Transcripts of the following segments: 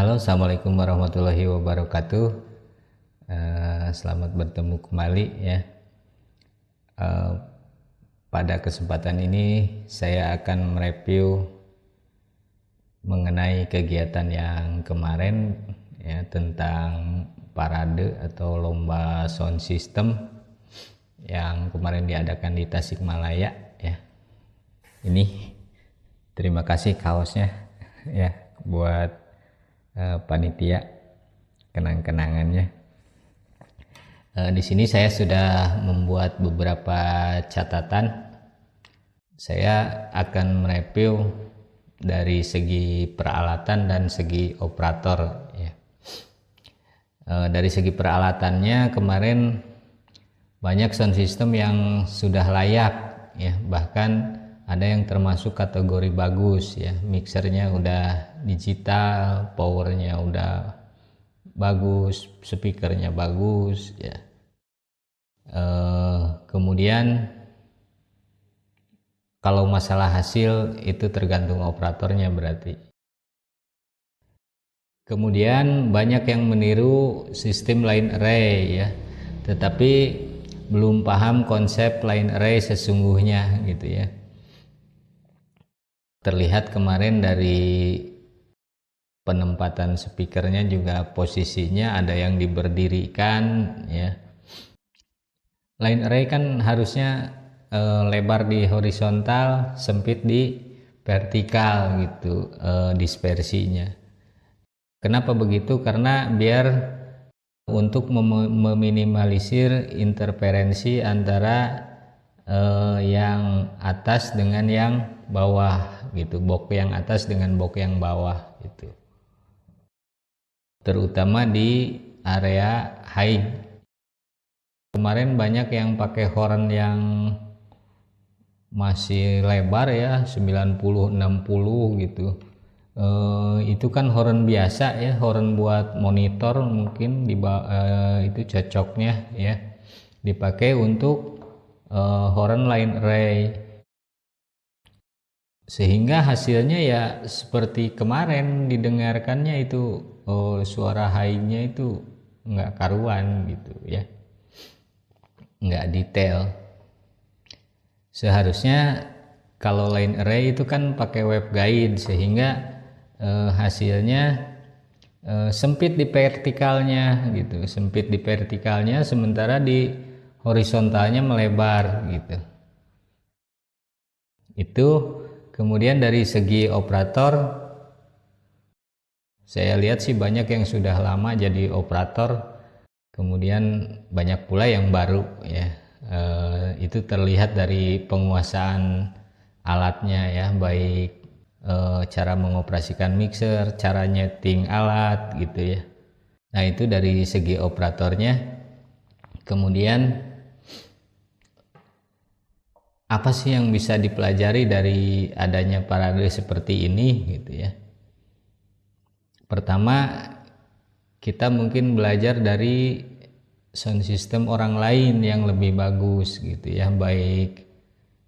Halo, assalamualaikum warahmatullahi wabarakatuh. Selamat bertemu kembali ya. Eh, Pada kesempatan ini saya akan mereview mengenai kegiatan yang kemarin ya, tentang parade atau lomba sound system yang kemarin diadakan di Tasikmalaya ya. Ini terima kasih kaosnya ya buat panitia kenang-kenangannya. Di sini saya sudah membuat beberapa catatan. Saya akan mereview dari segi peralatan dan segi operator ya. Dari segi peralatannya kemarin banyak sound system yang sudah layak ya, bahkan ada yang termasuk kategori bagus ya, mixernya udah digital, powernya udah bagus, speakernya bagus ya. Kemudian kalau masalah hasil itu tergantung operatornya berarti. Kemudian banyak yang meniru sistem line array ya, tetapi belum paham konsep line array sesungguhnya gitu ya. Terlihat kemarin dari penempatan speakernya juga posisinya ada yang diberdirikan ya. Line array kan harusnya lebar di horizontal, sempit di vertikal gitu dispersinya. Kenapa begitu? Karena biar untuk meminimalisir interferensi antara yang atas dengan yang bawah gitu, box yang atas dengan box yang bawah gitu, terutama di area high. Kemarin banyak yang pakai horn yang masih lebar ya, 90-60 gitu. Itu kan horn biasa ya, horn buat monitor mungkin itu cocoknya ya dipakai untuk horn line array, sehingga hasilnya ya seperti kemarin didengarkannya itu suara high-nya itu nggak karuan gitu ya, nggak detail. Seharusnya kalau line array itu kan pakai waveguide sehingga hasilnya sempit di vertikalnya gitu, sempit di vertikalnya sementara di horizontalnya melebar gitu. Itu. Kemudian dari segi operator, saya lihat sih banyak yang sudah lama jadi operator, kemudian banyak pula yang baru ya. Itu terlihat dari penguasaan alatnya ya, baik cara mengoperasikan mixer, cara nyeting alat gitu ya. Nah itu dari segi operatornya. Kemudian apa sih yang bisa dipelajari dari adanya parade seperti ini gitu ya. Pertama, kita mungkin belajar dari sound system orang lain yang lebih bagus gitu ya, baik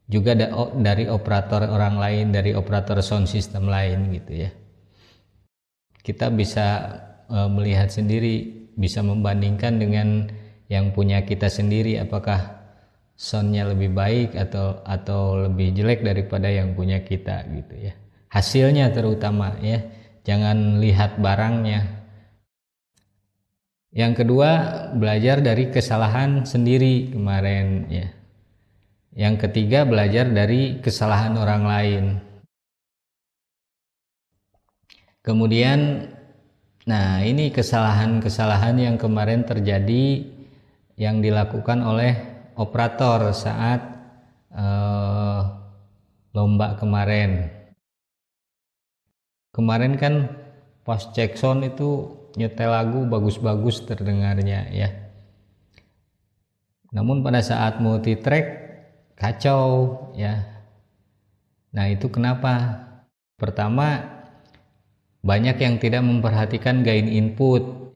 juga dari operator orang lain, dari operator sound system lain gitu ya. Kita bisa melihat sendiri, bisa membandingkan dengan yang punya kita sendiri, apakah soundnya lebih baik atau lebih jelek daripada yang punya kita gitu ya. Hasilnya terutama ya, jangan lihat barangnya. Yang kedua, belajar dari kesalahan sendiri kemarin ya. Yang ketiga, belajar dari kesalahan orang lain. Kemudian, nah ini kesalahan-kesalahan yang kemarin terjadi yang dilakukan oleh operator saat lomba kemarin. Kemarin kan pas cek sound itu nyetel lagu bagus-bagus terdengarnya ya. Namun pada saat multi track kacau ya. Nah itu kenapa? Pertama, banyak yang tidak memperhatikan gain input.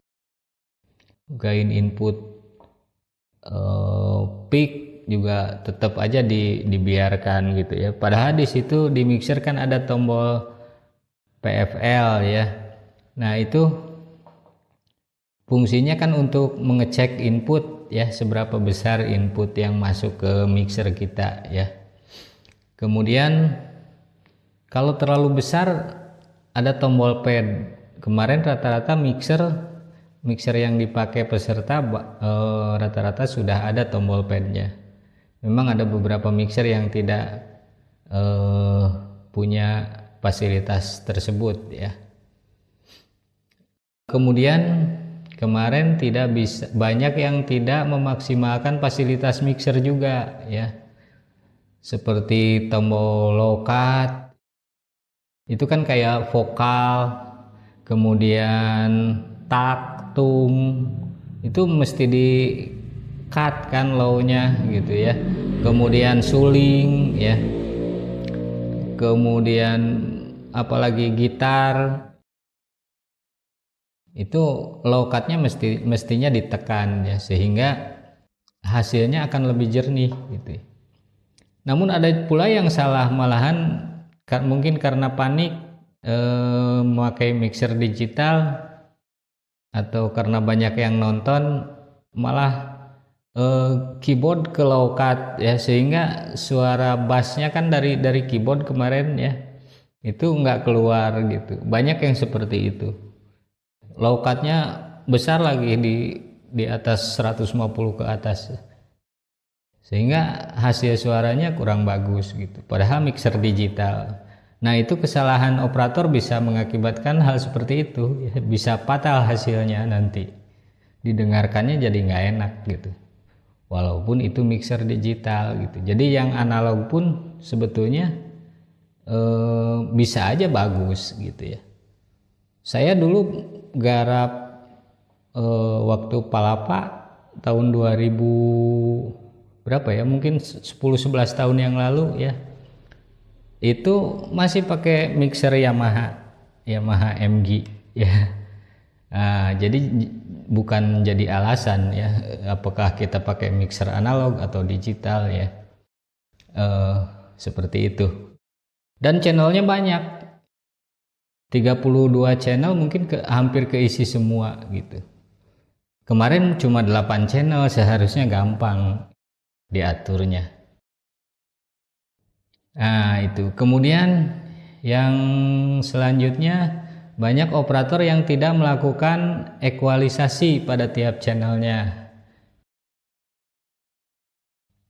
Gain input peak juga tetap aja dibiarkan gitu ya. Padahal di situ di mixer kan ada tombol PFL ya, Nah, itu fungsinya kan untuk mengecek input ya, seberapa besar input yang masuk ke mixer kita ya. Kemudian kalau terlalu besar ada tombol pad. Kemarin rata-rata mixer yang dipakai peserta rata-rata sudah ada tombol padnya. Memang ada beberapa mixer yang tidak punya fasilitas tersebut ya. Kemudian kemarin banyak yang tidak memaksimalkan fasilitas mixer juga ya, seperti tombol low cut itu kan kayak vokal, kemudian tak, tung, itu mesti di cut kan low-nya gitu ya. Kemudian suling ya, kemudian apalagi gitar itu low cut-nya mestinya ditekan ya, sehingga hasilnya akan lebih jernih gitu. Namun ada pula yang salah, malahan mungkin karena panik memakai mixer digital atau karena banyak yang nonton, malah keyboard ke low cut ya, sehingga suara bassnya kan dari keyboard kemarin ya itu nggak keluar gitu. Banyak yang seperti itu. Low cut-nya besar lagi di atas 150 ke atas, sehingga hasil suaranya kurang bagus gitu, padahal mixer digital. Nah, itu kesalahan operator bisa mengakibatkan hal seperti itu ya, bisa fatal hasilnya, nanti didengarkannya jadi nggak enak gitu, walaupun itu mixer digital gitu. Jadi yang analog pun sebetulnya bisa aja bagus gitu ya. Saya dulu garap waktu Palapa tahun 2000 berapa ya, mungkin 10-11 tahun yang lalu ya, itu masih pakai mixer Yamaha MG ya. Nah, jadi bukan jadi alasan ya apakah kita pakai mixer analog atau digital ya, seperti itu. Dan channelnya banyak, 32 channel mungkin hampir keisi semua gitu. Kemarin cuma 8 channel, seharusnya gampang diaturnya. Nah, itu. Kemudian yang selanjutnya, banyak operator yang tidak melakukan ekualisasi pada tiap channelnya.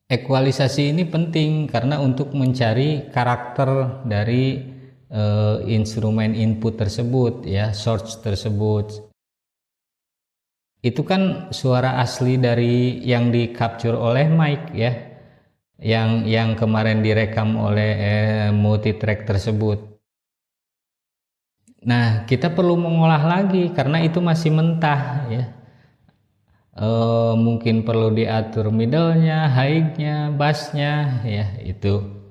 Ekualisasi ini penting karena untuk mencari karakter dari instrumen input tersebut ya, source tersebut. Itu kan suara asli dari yang di capture oleh mic ya, yang kemarin direkam oleh multitrack tersebut. Nah, kita perlu mengolah lagi karena itu masih mentah ya. Mungkin perlu diatur middle-nya, high-nya, bass-nya ya itu.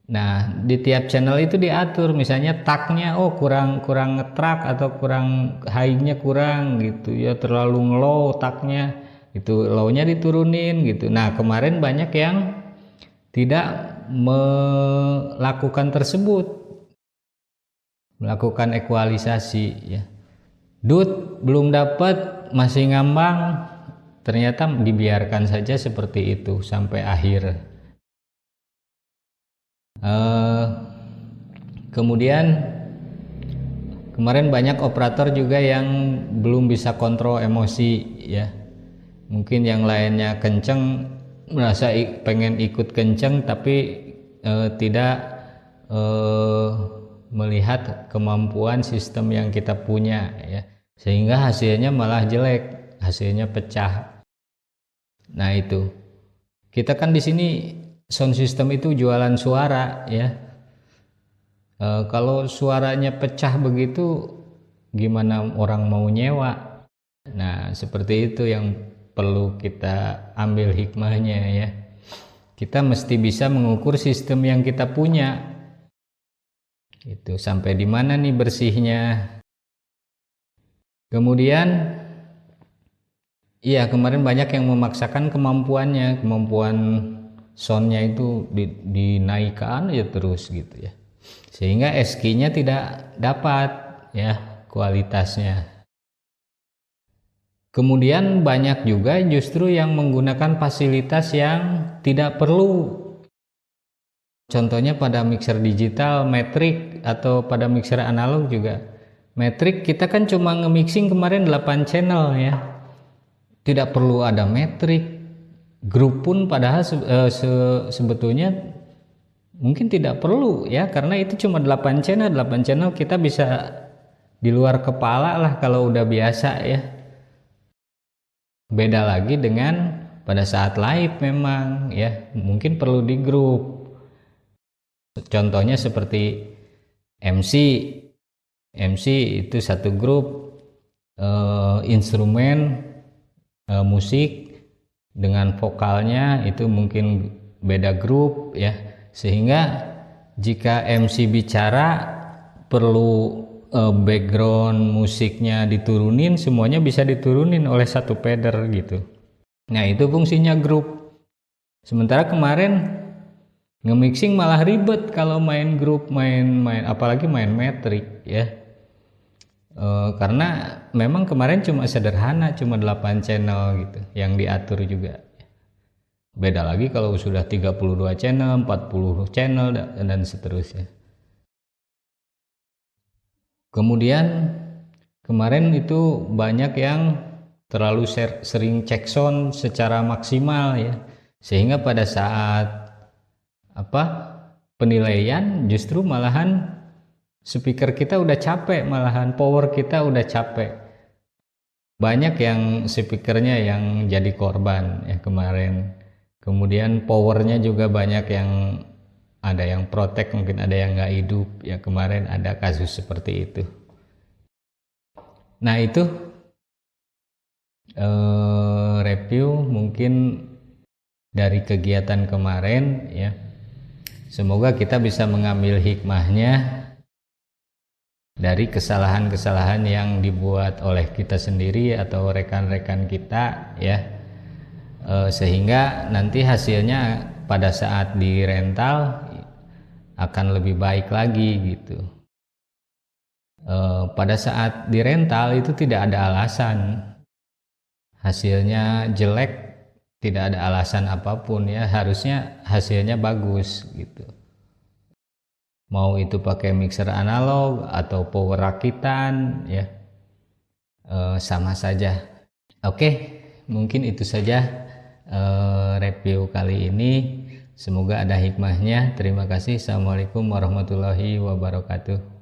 Nah, di tiap channel itu diatur, misalnya tag-nya kurang nge-track atau kurang high-nya kurang gitu ya, terlalu nge-low tag-nya, itu low-nya diturunin gitu. Nah, kemarin banyak yang tidak melakukan tersebut, melakukan ekualisasi ya. Belum dapat, masih ngambang, ternyata dibiarkan saja seperti itu sampai akhir. Kemudian kemarin banyak operator juga yang belum bisa kontrol emosi ya. Mungkin yang lainnya kenceng, merasa pengen ikut kenceng, tapi tidak melihat kemampuan sistem yang kita punya ya, sehingga hasilnya malah jelek, hasilnya pecah. Nah, itu kita kan di sini sound system itu jualan suara ya. Kalau suaranya pecah begitu, gimana orang mau nyewa? Nah, seperti itu yang perlu kita ambil hikmahnya ya. Kita mesti bisa mengukur sistem yang kita punya. Itu sampai di mana nih bersihnya. Kemudian iya, kemarin banyak yang memaksakan kemampuan soundnya itu dinaikkan aja terus gitu ya, sehingga SQ-nya tidak dapat ya, kualitasnya. Kemudian banyak juga justru yang menggunakan fasilitas yang tidak perlu. Contohnya pada mixer digital, Matrix, atau pada mixer analog juga. Matrix kita kan cuma nge-mixing kemarin 8 channel ya. Tidak perlu ada Matrix. Grup pun padahal sebetulnya mungkin tidak perlu ya, karena itu cuma 8 channel. 8 channel kita bisa di luar kepala lah kalau udah biasa ya. Beda lagi dengan pada saat live memang ya, mungkin perlu di grup. Contohnya seperti MC itu satu grup, instrumen musik dengan vokalnya itu mungkin beda grup ya, sehingga jika MC bicara perlu background musiknya diturunin, semuanya bisa diturunin oleh satu fader gitu. Nah itu fungsinya grup. Sementara kemarin nge-mixing malah ribet kalau main grup, main apalagi main Matrix ya. Karena memang kemarin cuma sederhana, cuma 8 channel gitu yang diatur juga. Beda lagi kalau sudah 32 channel, 40 channel dan seterusnya. Kemudian kemarin itu banyak yang terlalu sering cek sound secara maksimal ya, sehingga pada saat penilaian justru malahan speaker kita udah capek, malahan power kita udah capek. Banyak yang speakernya yang jadi korban ya kemarin. Kemudian powernya juga banyak yang ada yang protek, mungkin ada yang nggak hidup ya, kemarin ada kasus seperti itu. Nah itu review mungkin dari kegiatan kemarin ya. Semoga kita bisa mengambil hikmahnya dari kesalahan-kesalahan yang dibuat oleh kita sendiri atau rekan-rekan kita ya, sehingga nanti hasilnya pada saat di rental akan lebih baik lagi gitu. Pada saat di rental itu tidak ada alasan hasilnya jelek, tidak ada alasan apapun ya, harusnya hasilnya bagus gitu. Mau itu pakai mixer analog atau power rakitan ya, sama saja. Oke, mungkin itu saja review kali ini. Semoga ada hikmahnya. Terima kasih. Assalamualaikum warahmatullahi wabarakatuh.